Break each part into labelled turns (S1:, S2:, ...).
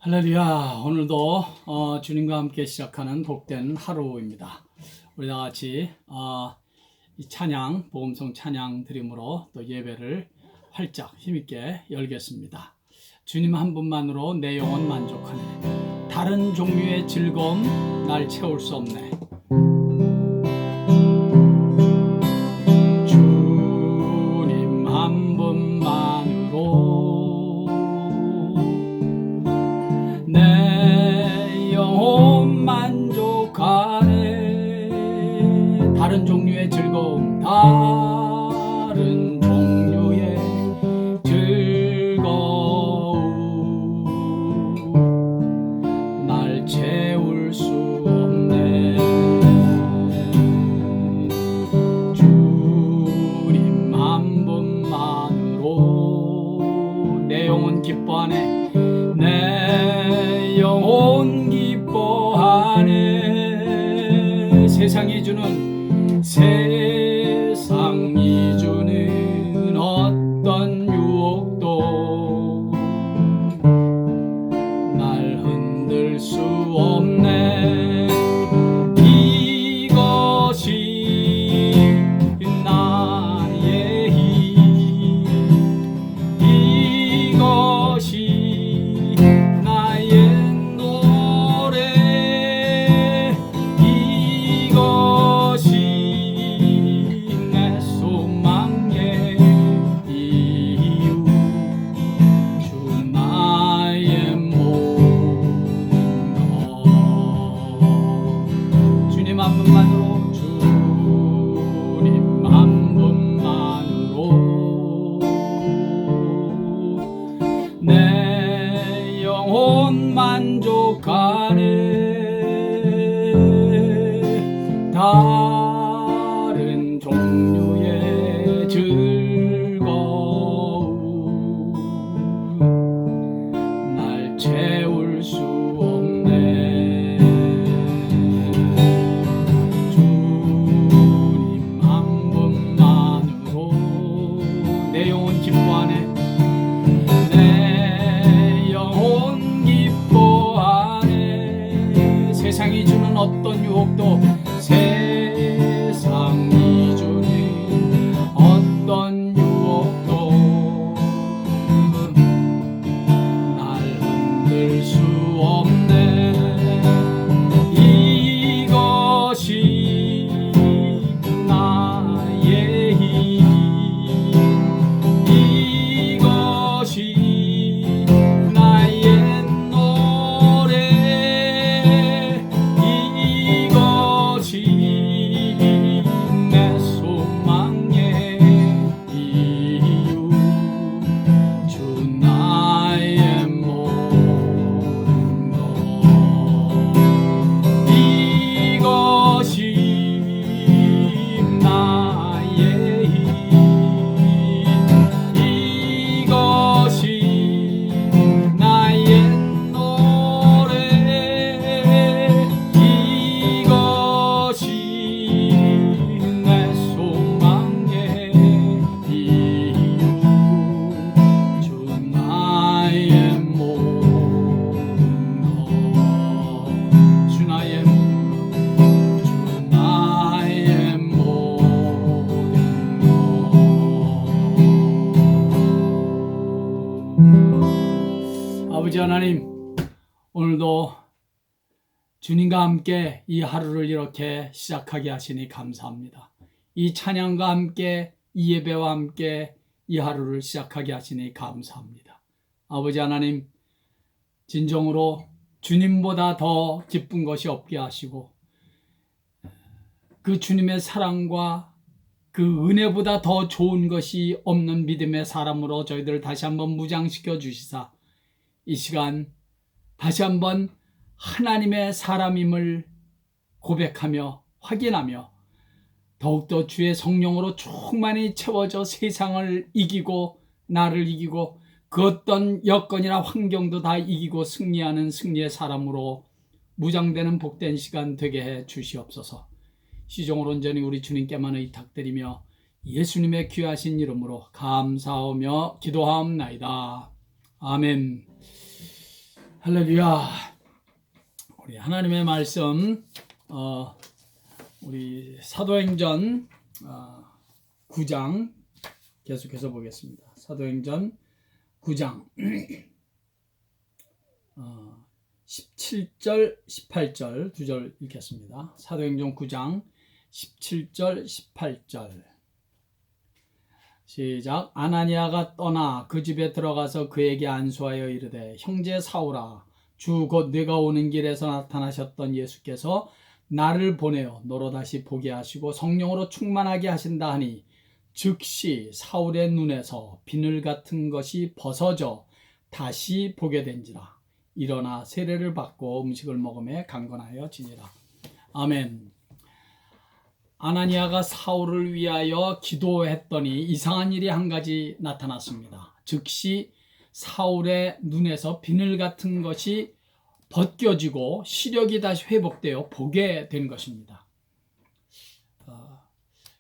S1: 할렐루야. 오늘도 주님과 함께 시작하는 복된 하루입니다. 우리 다 같이 이 찬양, 복음성 찬양 드림으로 또 예배를 활짝 힘있게 열겠습니다. 주님 한 분만으로 내 영혼 만족하네. 다른 종류의 즐거움 날 채울 수 없네. 주님 한 분만으로 내 영혼 만족하네. 다른 종류의 즐거움, 다른 종류의 즐거움 날 채울 수 없네. 주님 한 분만으로 내 영혼 기뻐하네. 내 영혼 기뻐하네. 세상이 주는 어떤 유혹도 날 흔들 수 없네. 이것이 나의 힘, 이것이 나의 노래, 이것이 내 소망의 이유. 주 나의 모든 것. 주님 한 분만으로, 주님 한 분만으로 내 영혼 만족하네. 다른 종류의 즐거움 날 채울 수 없네. 주님 한 분만으로 내 영혼 기뻐하네. 내 영혼 기뻐하네. 세상이 주는 어떤 유혹도, 세상이 주는 어떤 유혹도 날 흔들 수 없네. 이것이 나의 힘, 이것이 나의 노래, 이것이 내 소망의 이유. 주 나의 모든 것. 이것이 나의 힘, 이것이 나의 노래, 이것이 내 소망의 이유. 주 나의 모든 것. 주 나의 모든 것. 아버지 하나님, 오늘도 주님과 함께 이 하루를 이렇게 시작하게 하시니 감사합니다. 이 찬양과 함께, 이 예배와 함께 이 하루를 시작하게 하시니 감사합니다. 아버지 하나님, 진정으로 주님보다 더 기쁜 것이 없게 하시고, 그 주님의 사랑과 그 은혜보다 더 좋은 것이 없는 믿음의 사람으로 저희들을 다시 한번 무장시켜 주시사, 이 시간 다시 한번 하나님의 사람임을 고백하며 확인하며 더욱더 주의 성령으로 충만히 채워져 세상을 이기고 나를 이기고 그 어떤 여건이나 환경도 다 이기고 승리하는 승리의 사람으로 무장되는 복된 시간 되게 해 주시옵소서. 시종으로 온전히 우리 주님께만 의탁드리며 예수님의 귀하신 이름으로 감사하며 기도하옵나이다. 아멘. 할렐루야. 우리 하나님의 말씀, 우리 사도행전 9장 계속해서 보겠습니다. 사도행전 9장 17절 18절 두 절 읽겠습니다. 사도행전 9장 17절 18절 시작. 아나니아가 떠나 그 집에 들어가서 그에게 안수하여 이르되, 형제 사울아, 주 곧 네가 오는 길에서 나타나셨던 예수께서 나를 보내어 너로 다시 보게 하시고 성령으로 충만하게 하신다 하니, 즉시 사울의 눈에서 비늘 같은 것이 벗어져 다시 보게 된지라. 일어나 세례를 받고 음식을 먹으며 강건하여 지니라. 아멘. 아나니아가 사울을 위하여 기도했더니 이상한 일이 한 가지 나타났습니다. 즉시 사울의 눈에서 비늘 같은 것이 벗겨지고 시력이 다시 회복되어 보게 된 것입니다.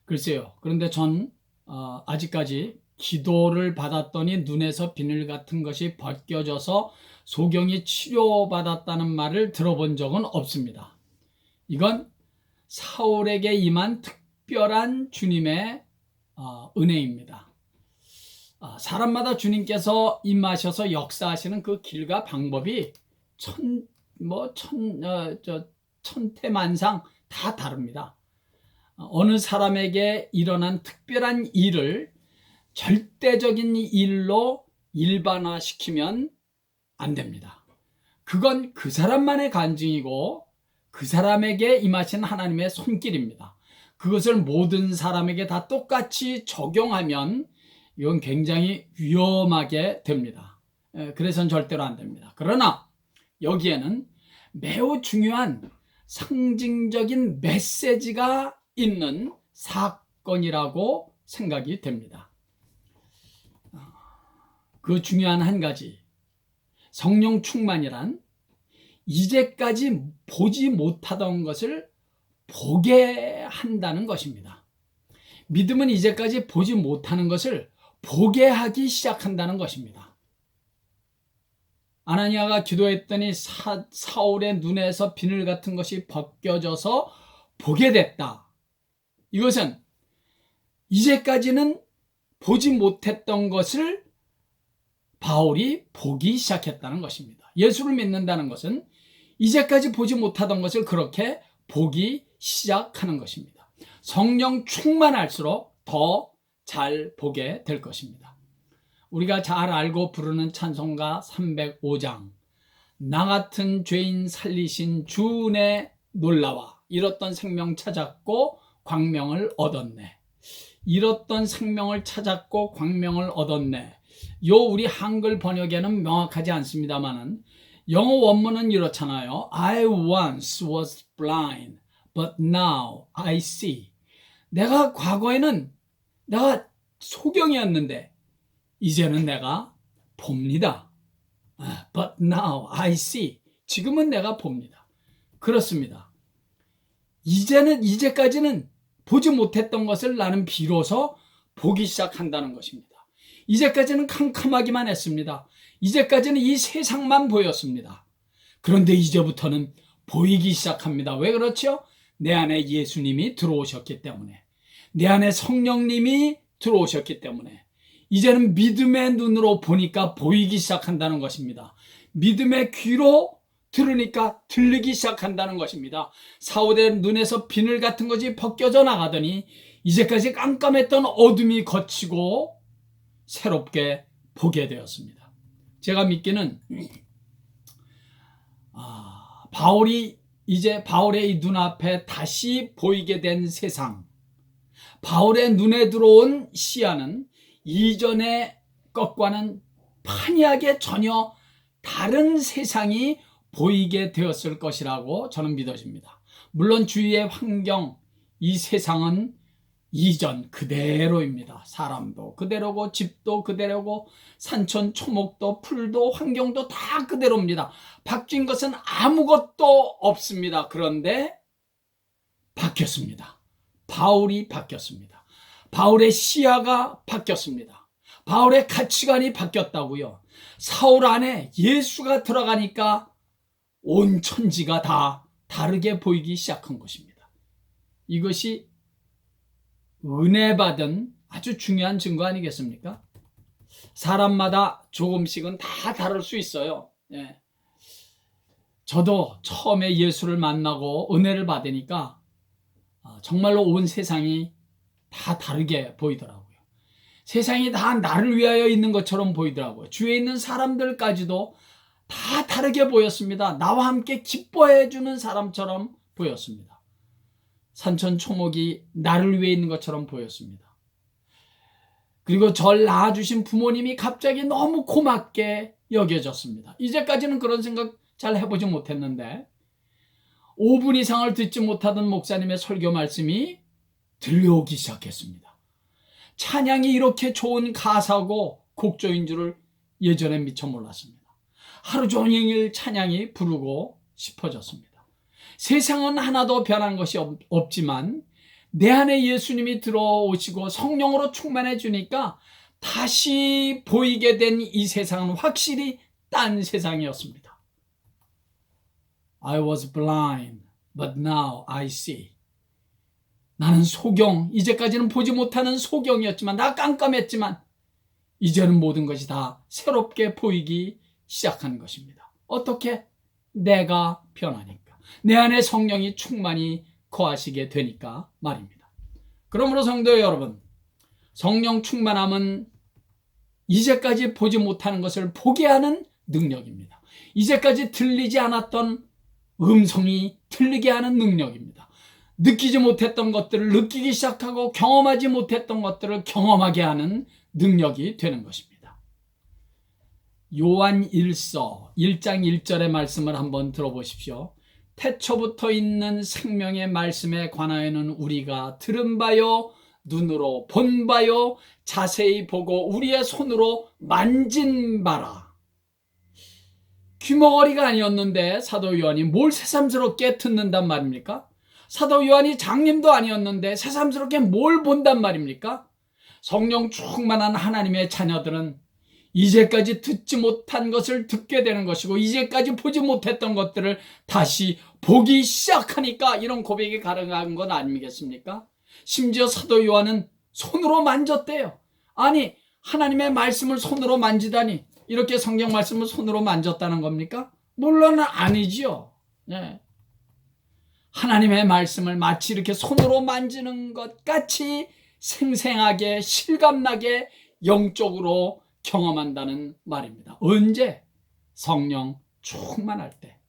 S1: 글쎄요. 그런데 전 아직까지 기도를 받았더니 눈에서 비늘 같은 것이 벗겨져서 소경이 치료받았다는 말을 들어본 적은 없습니다. 이건 사울에게 임한 특별한 주님의 은혜입니다. 사람마다 주님께서 임하셔서 역사하시는 그 길과 방법이 천태만상 다 다릅니다. 어느 사람에게 일어난 특별한 일을 절대적인 일로 일반화시키면 안 됩니다. 그건 그 사람만의 간증이고 그 사람에게 임하신 하나님의 손길입니다. 그것을 모든 사람에게 다 똑같이 적용하면 이건 굉장히 위험하게 됩니다. 그래서는 절대로 안 됩니다. 그러나 여기에는 매우 중요한 상징적인 메시지가 있는 사건이라고 생각이 됩니다. 그 중요한 한 가지, 성령 충만이란 이제까지 보지 못하던 것을 보게 한다는 것입니다. 믿음은 이제까지 보지 못하는 것을 보게 하기 시작한다는 것입니다. 아나니아가 기도했더니 사울의 눈에서 비늘 같은 것이 벗겨져서 보게 됐다. 이것은 이제까지는 보지 못했던 것을 바울이 보기 시작했다는 것입니다. 예수를 믿는다는 것은 이제까지 보지 못하던 것을 그렇게 보기 시작하는 것입니다. 성령 충만할수록 더 잘 보게 될 것입니다. 우리가 잘 알고 부르는 찬송가 305장, 나 같은 죄인 살리신 주 은혜 놀라와 잃었던 생명 찾았고 광명을 얻었네. 잃었던 생명을 찾았고 광명을 얻었네. 요 우리 한글 번역에는 명확하지 않습니다만은 영어 원문은 이렇잖아요. I once was blind, but now I see. 내가 과거에는 내가 소경이었는데 이제는 내가 봅니다. But now I see. 지금은 내가 봅니다. 그렇습니다. 이제까지는 보지 못했던 것을 나는 비로소 보기 시작한다는 것입니다. 이제까지는 캄캄하기만 했습니다. 이제까지는 이 세상만 보였습니다. 그런데 이제부터는 보이기 시작합니다. 왜 그렇죠? 내 안에 예수님이 들어오셨기 때문에, 내 안에 성령님이 들어오셨기 때문에 이제는 믿음의 눈으로 보니까 보이기 시작한다는 것입니다. 믿음의 귀로 들으니까 들리기 시작한다는 것입니다. 사울의 눈에서 비늘 같은 것이 벗겨져 나가더니 이제까지 깜깜했던 어둠이 걷히고 새롭게 보게 되었습니다. 제가 믿기는 바울이 이제 바울의 이 눈앞에 다시 보이게 된 세상, 바울의 눈에 들어온 시야는 이전의 것과는 판이하게 전혀 다른 세상이 보이게 되었을 것이라고 저는 믿어집니다. 물론 주위의 환경, 이 세상은 이전 그대로입니다. 사람도 그대로고 집도 그대로고 산천 초목도 풀도 환경도 다 그대로입니다. 바뀐 것은 아무것도 없습니다. 그런데 바뀌었습니다. 바울이 바뀌었습니다. 바울의 시야가 바뀌었습니다. 바울의 가치관이 바뀌었다고요. 사울 안에 예수가 들어가니까 온 천지가 다 다르게 보이기 시작한 것입니다. 이것이 은혜 받은 아주 중요한 증거 아니겠습니까? 사람마다 조금씩은 다 다를 수 있어요. 예. 저도 처음에 예수를 만나고 은혜를 받으니까 정말로 온 세상이 다 다르게 보이더라고요. 세상이 다 나를 위하여 있는 것처럼 보이더라고요. 주위에 있는 사람들까지도 다 다르게 보였습니다. 나와 함께 기뻐해 주는 사람처럼 보였습니다. 산천초목이 나를 위해 있는 것처럼 보였습니다. 그리고 절 낳아주신 부모님이 갑자기 너무 고맙게 여겨졌습니다. 이제까지는 그런 생각 잘 해보지 못했는데 5분 이상을 듣지 못하던 목사님의 설교 말씀이 들려오기 시작했습니다. 찬양이 이렇게 좋은 가사고 곡조인 줄을 예전에 미처 몰랐습니다. 하루 종일 찬양이 부르고 싶어졌습니다. 세상은 하나도 변한 것이 없지만 내 안에 예수님이 들어오시고 성령으로 충만해 주니까 다시 보이게 된 이 세상은 확실히 딴 세상이었습니다. I was blind, but now I see. 나는 소경, 이제까지는 보지 못하는 소경이었지만, 나 깜깜했지만 이제는 모든 것이 다 새롭게 보이기 시작한 것입니다. 어떻게? 내가 변하니까. 내 안에 성령이 충만히 거하시게 되니까 말입니다. 그러므로 성도 여러분, 성령 충만함은 이제까지 보지 못하는 것을 보게 하는 능력입니다. 이제까지 들리지 않았던 음성이 들리게 하는 능력입니다. 느끼지 못했던 것들을 느끼기 시작하고 경험하지 못했던 것들을 경험하게 하는 능력이 되는 것입니다. 요한 1서 1장 1절의 말씀을 한번 들어보십시오. 태초부터 있는 생명의 말씀에 관하여는 우리가 들은 바요, 눈으로 본 바요, 자세히 보고 우리의 손으로 만진 바라. 귀머거리가 아니었는데 사도 요한이 뭘 새삼스럽게 듣는단 말입니까? 사도 요한이 장님도 아니었는데 새삼스럽게 뭘 본단 말입니까? 성령 충만한 하나님의 자녀들은 이제까지 듣지 못한 것을 듣게 되는 것이고 이제까지 보지 못했던 것들을 다시 보기 시작하니까 이런 고백이 가능한 건 아니겠습니까? 심지어 사도 요한은 손으로 만졌대요. 아니, 하나님의 말씀을 손으로 만지다니, 이렇게 성경 말씀을 손으로 만졌다는 겁니까? 물론 아니지요. 네. 하나님의 말씀을 마치 이렇게 손으로 만지는 것 같이 생생하게 실감나게 영적으로 경험한다는 말입니다. 언제? 성령 충만할 때.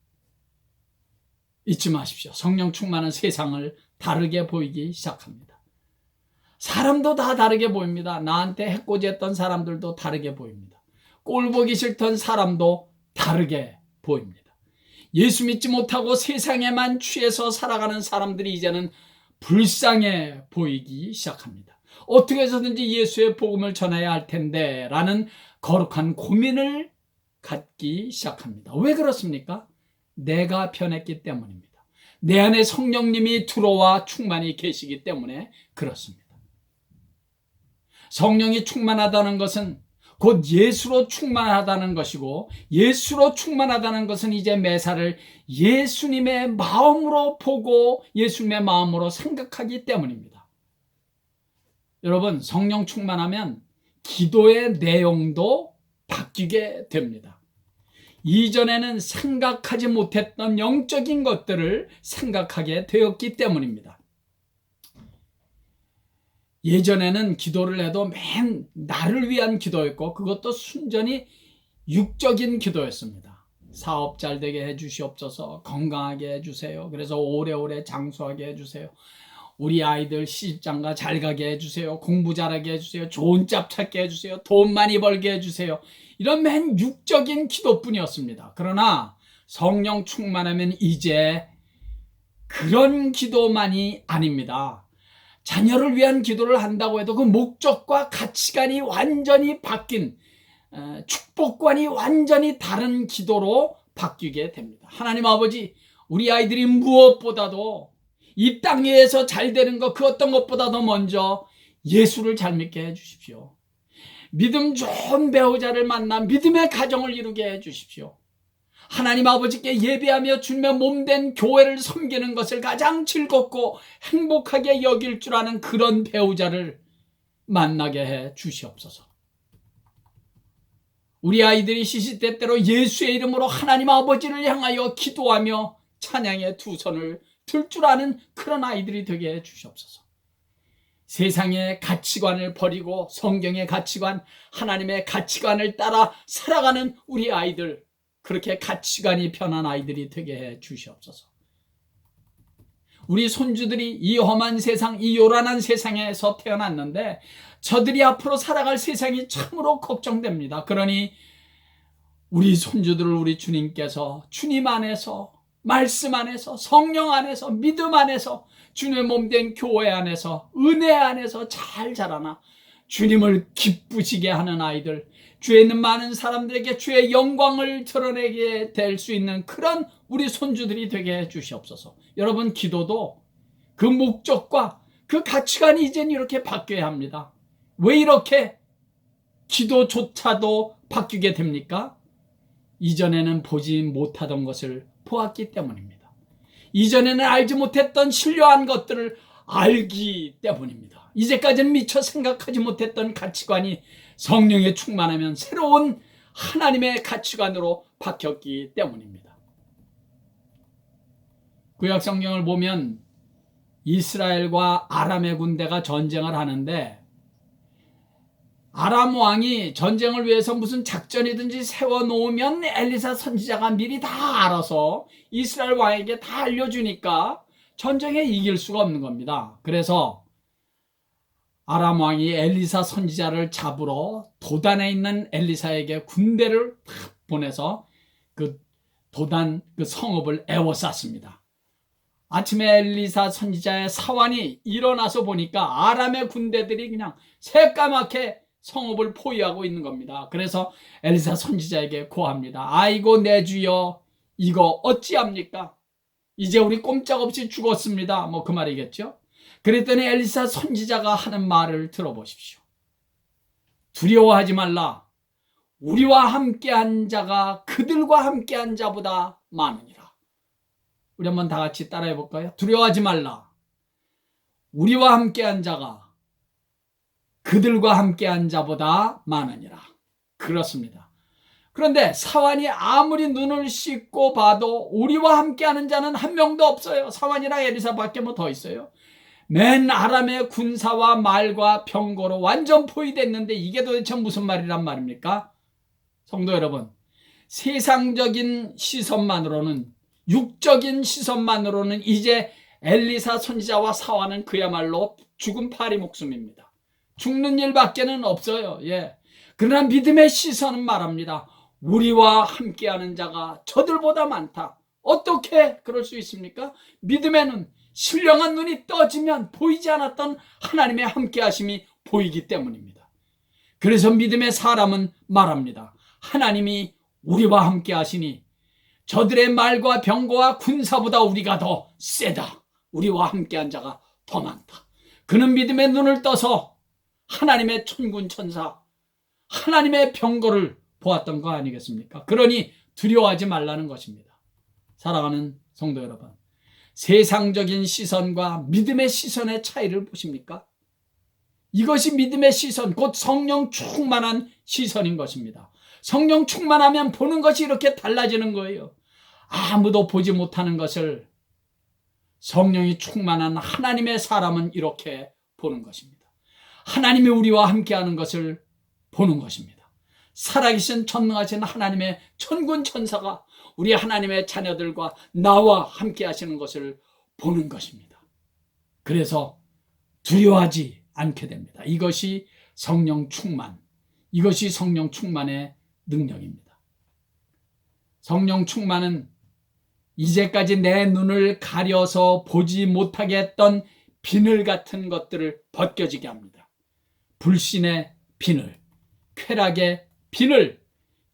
S1: 잊지 마십시오. 성령 충만한 세상을 다르게 보이기 시작합니다. 사람도 다 다르게 보입니다. 나한테 해코지했던 사람들도 다르게 보입니다. 꼴 보기 싫던 사람도 다르게 보입니다. 예수 믿지 못하고 세상에만 취해서 살아가는 사람들이 이제는 불쌍해 보이기 시작합니다. 어떻게 해서든지 예수의 복음을 전해야 할 텐데 라는 거룩한 고민을 갖기 시작합니다. 왜 그렇습니까? 내가 변했기 때문입니다. 내 안에 성령님이 들어와 충만히 계시기 때문에 그렇습니다. 성령이 충만하다는 것은 곧 예수로 충만하다는 것이고, 예수로 충만하다는 것은 이제 매사를 예수님의 마음으로 보고 예수님의 마음으로 생각하기 때문입니다. 여러분, 성령 충만하면 기도의 내용도 바뀌게 됩니다. 이전에는 생각하지 못했던 영적인 것들을 생각하게 되었기 때문입니다. 예전에는 기도를 해도 맨 나를 위한 기도였고 그것도 순전히 육적인 기도였습니다. 사업 잘 되게 해주시옵소서, 건강하게 해주세요, 그래서 오래오래 장수하게 해주세요, 우리 아이들 시집장가 잘 가게 해주세요, 공부 잘하게 해주세요, 좋은 짭 찾게 해주세요, 돈 많이 벌게 해주세요. 이런 맨 육적인 기도뿐이었습니다. 그러나 성령 충만하면 이제 그런 기도만이 아닙니다. 자녀를 위한 기도를 한다고 해도 그 목적과 가치관이 완전히 바뀐, 축복관이 완전히 다른 기도로 바뀌게 됩니다. 하나님 아버지, 우리 아이들이 무엇보다도 이 땅에서 잘 되는 것, 그 어떤 것보다도 먼저 예수를 잘 믿게 해주십시오. 믿음 좋은 배우자를 만나 믿음의 가정을 이루게 해주십시오. 하나님 아버지께 예배하며 주님의 몸된 교회를 섬기는 것을 가장 즐겁고 행복하게 여길 줄 아는 그런 배우자를 만나게 해 주시옵소서. 우리 아이들이 시시때때로 예수의 이름으로 하나님 아버지를 향하여 기도하며 찬양의 두 손을 들 줄 아는 그런 아이들이 되게 해 주시옵소서. 세상의 가치관을 버리고 성경의 가치관, 하나님의 가치관을 따라 살아가는 우리 아이들, 그렇게 가치관이 편한 아이들이 되게 해 주시옵소서. 우리 손주들이 이 험한 세상, 이 요란한 세상에서 태어났는데 저들이 앞으로 살아갈 세상이 참으로 걱정됩니다. 그러니 우리 손주들을 우리 주님께서 주님 안에서, 말씀 안에서, 성령 안에서, 믿음 안에서, 주님의 몸된 교회 안에서, 은혜 안에서 잘 자라나 주님을 기쁘시게 하는 아이들, 주에 있는 많은 사람들에게 주의 영광을 드러내게 될 수 있는 그런 우리 손주들이 되게 해 주시옵소서. 여러분, 기도도 그 목적과 그 가치관이 이제는 이렇게 바뀌어야 합니다. 왜 이렇게 기도조차도 바뀌게 됩니까? 이전에는 보지 못하던 것을 보았기 때문입니다. 이전에는 알지 못했던 신뢰한 것들을 알기 때문입니다. 이제까지는 미처 생각하지 못했던 가치관이 성령에 충만하면 새로운 하나님의 가치관으로 바뀌었기 때문입니다. 구약 성경을 보면 이스라엘과 아람의 군대가 전쟁을 하는데 아람 왕이 전쟁을 위해서 무슨 작전이든지 세워놓으면 엘리사 선지자가 미리 다 알아서 이스라엘 왕에게 다 알려주니까 전쟁에 이길 수가 없는 겁니다. 그래서 아람 왕이 엘리사 선지자를 잡으러 도단에 있는 엘리사에게 군대를 보내서 그 도단 그 성읍을 에워쌌습니다. 아침에 엘리사 선지자의 사환이 일어나서 보니까 아람의 군대들이 그냥 새까맣게 성읍을 포위하고 있는 겁니다. 그래서 엘리사 선지자에게 고합니다. 아이고 내 주여, 이거 어찌합니까? 이제 우리 꼼짝없이 죽었습니다. 뭐 그 말이겠죠. 그랬더니 엘리사 선지자가 하는 말을 들어보십시오. 두려워하지 말라. 우리와 함께한 자가 그들과 함께한 자보다 많으니라. 우리 한번 다 같이 따라해 볼까요? 두려워하지 말라. 우리와 함께한 자가 그들과 함께한 자보다 많으니라. 그렇습니다. 그런데 사환이 아무리 눈을 씻고 봐도 우리와 함께하는 자는 한 명도 없어요. 사환이랑 엘리사밖에 뭐 더 있어요. 맨 아람의 군사와 말과 병거로 완전 포위됐는데 이게 도대체 무슨 말이란 말입니까? 성도 여러분, 세상적인 시선만으로는, 육적인 시선만으로는 이제 엘리사 선지자와 사환은 그야말로 죽은 파리 목숨입니다. 죽는 일밖에는 없어요. 예. 그러나 믿음의 시선은 말합니다. 우리와 함께하는 자가 저들보다 많다. 어떻게 그럴 수 있습니까? 믿음에는 신령한 눈이 떠지면 보이지 않았던 하나님의 함께하심이 보이기 때문입니다. 그래서 믿음의 사람은 말합니다. 하나님이 우리와 함께하시니 저들의 말과 병거와 군사보다 우리가 더 세다. 우리와 함께한 자가 더 많다. 그는 믿음의 눈을 떠서 하나님의 천군 천사, 하나님의 병거를 보았던 거 아니겠습니까? 그러니 두려워하지 말라는 것입니다. 사랑하는 성도 여러분, 세상적인 시선과 믿음의 시선의 차이를 보십니까? 이것이 믿음의 시선, 곧 성령 충만한 시선인 것입니다. 성령 충만하면 보는 것이 이렇게 달라지는 거예요. 아무도 보지 못하는 것을 성령이 충만한 하나님의 사람은 이렇게 보는 것입니다. 하나님이 우리와 함께하는 것을 보는 것입니다. 살아계신 전능하신 하나님의 천군 천사가 우리 하나님의 자녀들과 나와 함께 하시는 것을 보는 것입니다. 그래서 두려워하지 않게 됩니다. 이것이 성령 충만, 이것이 성령 충만의 능력입니다. 성령 충만은 이제까지 내 눈을 가려서 보지 못하게 했던 비늘 같은 것들을 벗겨지게 합니다. 불신의 비늘, 쾌락의 비늘,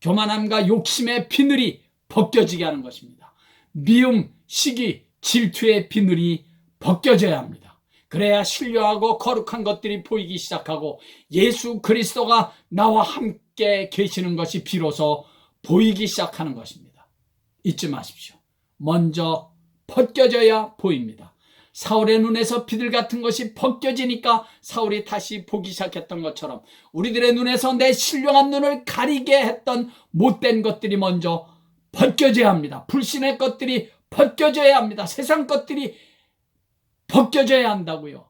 S1: 교만함과 욕심의 비늘이 벗겨지게 하는 것입니다. 미움, 시기, 질투의 비늘이 벗겨져야 합니다. 그래야 신령하고 거룩한 것들이 보이기 시작하고 예수 그리스도가 나와 함께 계시는 것이 비로소 보이기 시작하는 것입니다. 잊지 마십시오. 먼저 벗겨져야 보입니다. 사울의 눈에서 비둘 같은 것이 벗겨지니까 사울이 다시 보기 시작했던 것처럼 우리들의 눈에서 내 신령한 눈을 가리게 했던 못된 것들이 먼저 벗겨져야 합니다. 불신의 것들이 벗겨져야 합니다. 세상 것들이 벗겨져야 한다고요.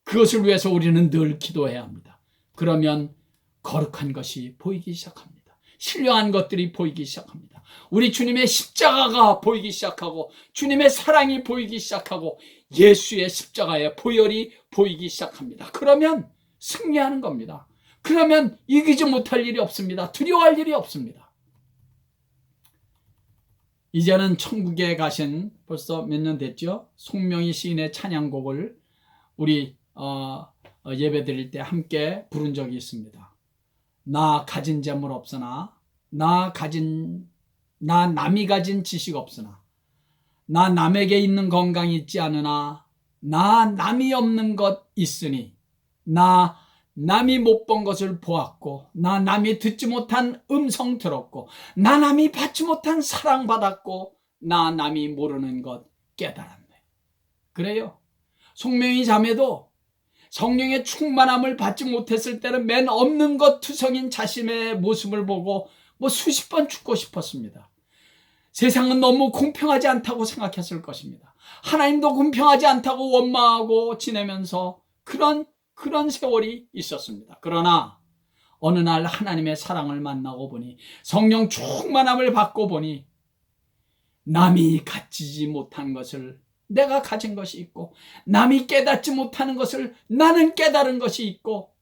S1: 그것을 위해서 우리는 늘 기도해야 합니다. 그러면 거룩한 것이 보이기 시작합니다. 신령한 것들이 보이기 시작합니다. 우리 주님의 십자가가 보이기 시작하고 주님의 사랑이 보이기 시작하고 예수의 십자가의 보혈이 보이기 시작합니다. 그러면 승리하는 겁니다. 그러면 이기지 못할 일이 없습니다. 두려워할 일이 없습니다. 이제는 천국에 가신 벌써 몇 년 됐죠? 송명희 시인의 찬양곡을 우리 예배 드릴 때 함께 부른 적이 있습니다. 나 가진 재물 없으나 나 남이 가진 지식 없으나 나 남에게 있는 건강이 있지 않으나 나 남이 없는 것 있으니 나 남이 못 본 것을 보았고 나 남이 듣지 못한 음성 들었고 나 남이 받지 못한 사랑 받았고 나 남이 모르는 것 깨달았네. 그래요. 송명희 자매도 성령의 충만함을 받지 못했을 때는 맨 없는 것 투성인 자신의 모습을 보고 수십 번 죽고 싶었습니다. 세상은 너무 공평하지 않다고 생각했을 것입니다. 하나님도 공평하지 않다고 원망하고 지내면서 그런 세월이 있었습니다. 그러나 어느 날 하나님의 사랑을 만나고 보니 성령 충만함을 받고 보니 남이 가지지 못한 것을 내가 가진 것이 있고 남이 깨닫지 못하는 것을 나는 깨달은 것이 있고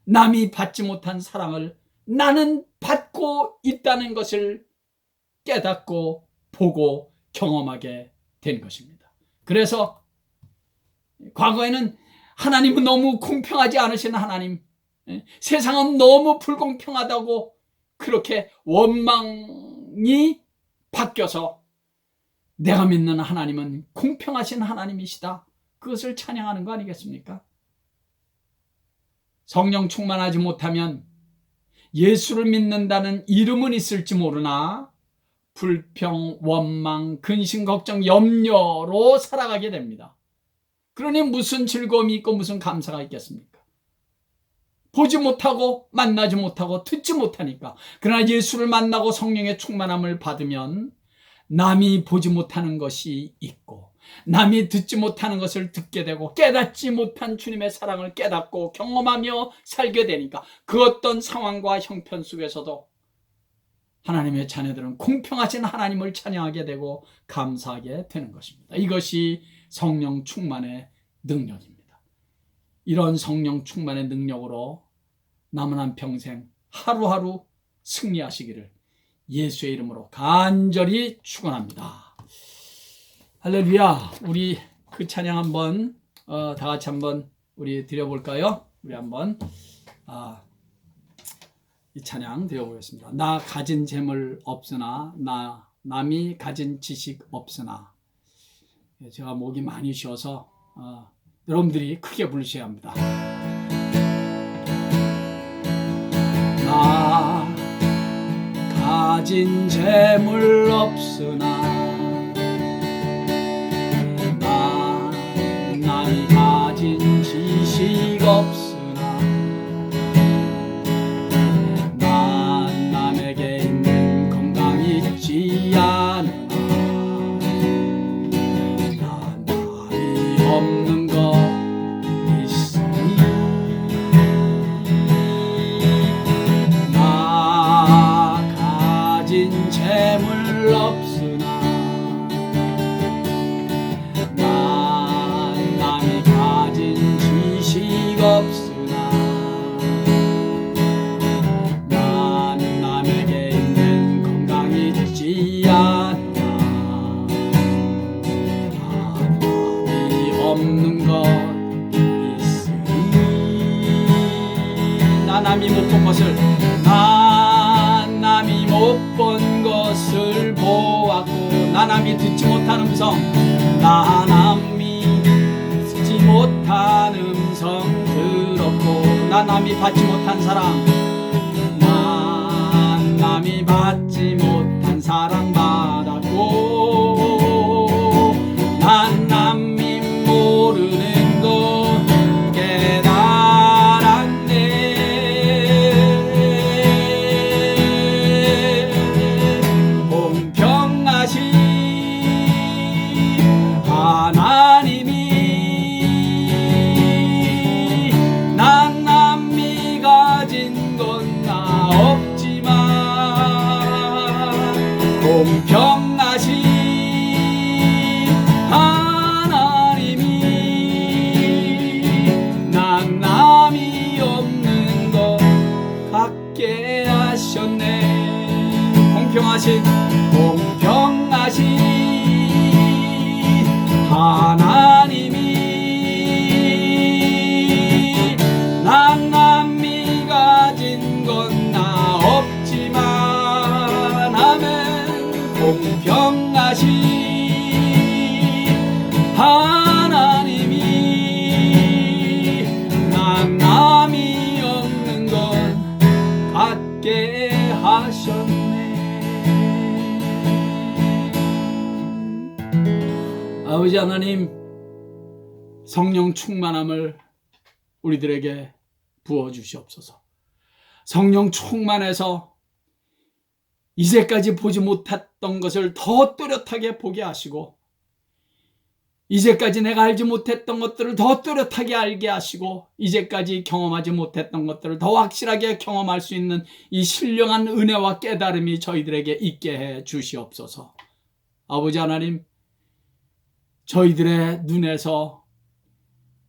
S1: 남이 받지 못한 사랑을 나는 받고 있다는 것을 깨닫고 보고 경험하게 된 것입니다. 그래서 과거에는 하나님은 너무 공평하지 않으신 하나님, 세상은 너무 불공평하다고 그렇게 원망이 바뀌어서 내가 믿는 하나님은 공평하신 하나님이시다. 그것을 찬양하는 거 아니겠습니까? 성령 충만하지 못하면 예수를 믿는다는 이름은 있을지 모르나 불평, 원망, 근심, 걱정, 염려로 살아가게 됩니다. 그러니 무슨 즐거움이 있고 무슨 감사가 있겠습니까? 보지 못하고 만나지 못하고 듣지 못하니까. 그러나 예수를 만나고 성령의 충만함을 받으면 남이 보지 못하는 것이 있고 남이 듣지 못하는 것을 듣게 되고 깨닫지 못한 주님의 사랑을 깨닫고 경험하며 살게 되니까 그 어떤 상황과 형편 속에서도 하나님의 자녀들은 공평하신 하나님을 찬양하게 되고 감사하게 되는 것입니다. 이것이 성령 충만의 능력입니다. 이런 성령 충만의 능력으로 남은 한 평생 하루하루 승리하시기를 예수의 이름으로 간절히 축원합니다. 할렐루야. 우리 그 찬양 한번 다 같이 한번 우리 드려볼까요? 우리 한번 이 찬양 드려보겠습니다. 나 가진 재물 없으나 나 남이 가진 지식 없으나. 제가 목이 많이 쉬어서 여러분들이 크게 부르셔야 합니다. 나 가진 재물 없으나 나 남이 가진 지식 없으나 난 남에게 있는 건강이 있지 않으나 난 남이 없는 것 있으니 나 가진 재물 없으나 난 남이 가진 지식 없으나 난 남에게 있는 건강이 있지 않나 난 남이 없는 것 있으니 나 남이 못 본 것을 난 남이 못 본 것을 보았고 나 남이 듣지 못한 음성 나 남이 듣지 못한 음성 들었고 나 남이 받지 못한 사랑 난 남이 받지 못한 사랑 받았고 난 남이 모르는 것 깨달았네. 공평하신 하나님이 난 남이 가진 건 나 없지만 공평하신 하나님이 난 남이 없는 것 같게 하셨네. 공평하신 하나님이 난 남이 가진 건 나 없지만 아멘. 공평하신 하나님이 난 남이 없는 건 갖게 하셨네. 아버지 하나님, 성령 충만함을 우리들에게 부어주시옵소서. 성령 충만해서 이제까지 보지 못했던 것을 더 또렷하게 보게 하시고 이제까지 내가 알지 못했던 것들을 더 또렷하게 알게 하시고 이제까지 경험하지 못했던 것들을 더 확실하게 경험할 수 있는 이 신령한 은혜와 깨달음이 저희들에게 있게 해 주시옵소서. 아버지 하나님, 저희들의 눈에서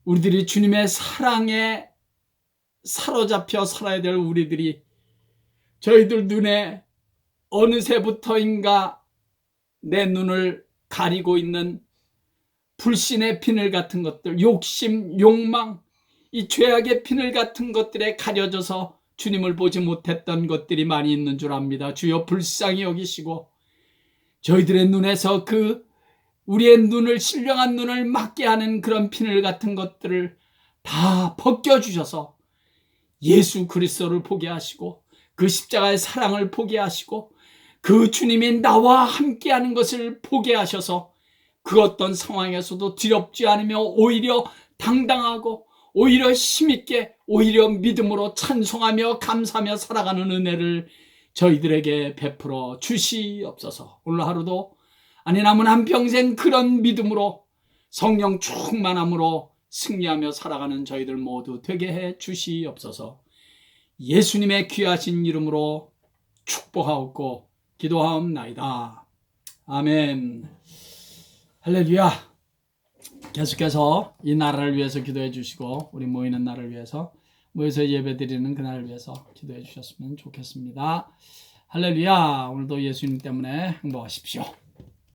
S1: 우리들이 주님의 사랑에 사로잡혀 살아야 될 우리들이 저희들 눈에 어느새부터인가 내 눈을 가리고 있는 불신의 비늘 같은 것들, 욕심, 욕망, 이 죄악의 비늘 같은 것들에 가려져서 주님을 보지 못했던 것들이 많이 있는 줄 압니다. 주여 불쌍히 여기시고 저희들의 눈에서 그 우리의 눈을, 신령한 눈을 막게 하는 그런 비늘 같은 것들을 다 벗겨주셔서 예수 그리스도를 보게 하시고 그 십자가의 사랑을 보게 하시고 그 주님이 나와 함께하는 것을 보게 하셔서 그 어떤 상황에서도 두렵지 않으며 오히려 당당하고 오히려 힘있게 오히려 믿음으로 찬송하며 감사하며 살아가는 은혜를 저희들에게 베풀어 주시옵소서. 오늘 하루도 아니 남은 한평생 그런 믿음으로 성령 충만함으로 승리하며 살아가는 저희들 모두 되게 해 주시옵소서. 예수님의 귀하신 이름으로 축복하옵고 기도하옵나이다. 아멘. 할렐루야. 계속해서 이 나라를 위해서 기도해 주시고 우리 모이는 날을 위해서 모여서 예배드리는 그날을 위해서 기도해 주셨으면 좋겠습니다. 할렐루야. 오늘도 예수님 때문에 행복하십시오.